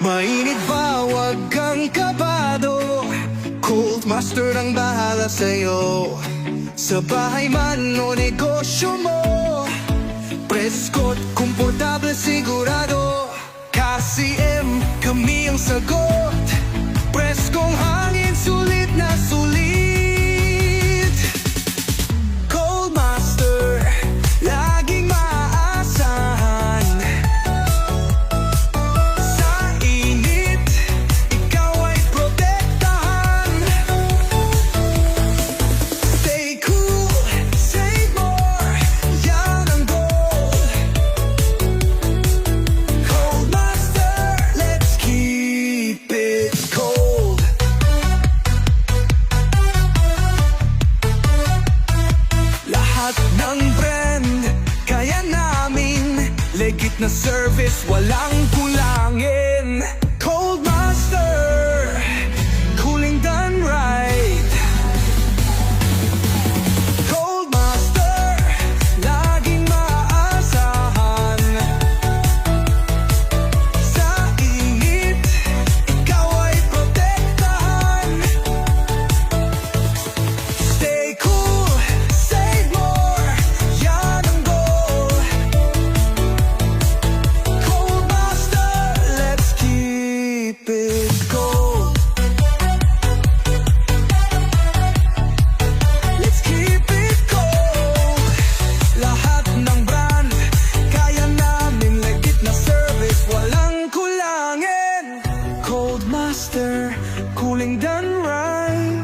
Mainit ba? Huwag kang kabado. Cold Master ang bahala sa'yo. Sa bahay man o negosyo mo, presko't komportable sigurado. Kasi kami ang sagot. Preskong hangin, sulit na sulit. Cold Master, laging maaasahan. Sa init, ikaw ay protektahan. Stay cool, save more, yan ang goal. Cold Master, let's keep it cold. Lahat ng brand, kaya namin. Legit na service, walang kulangin. Cold Master, cooling done right. Cold Master, laging maaasahan. Sa init, ikaw ay protektahan. Stay cool, save more, yan ang goal. Cold Master, let's keep it cold. Let's keep it cold. Lahat ng brand, kaya namin. Legit na service, walang kulangin. Cold Master, cooling done right.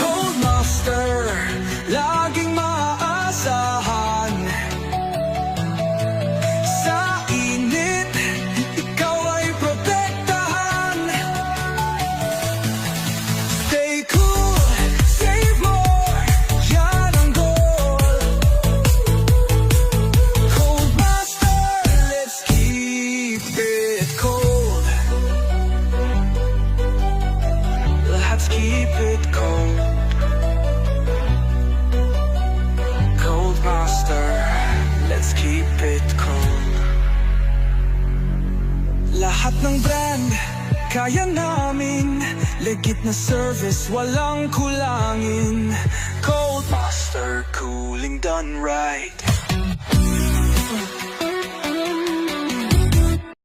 Cold Master, laging maaasahan. Sa init, ikaw ay protektahan. Stay cool, save more, yan ang goal. Cold Master, let's keep it cold. Let's keep it cold. Cold Master, let's keep it cold. Lahat ng brand, kaya namin. Legit na service, walang kulangin. Cold Master, cooling done right.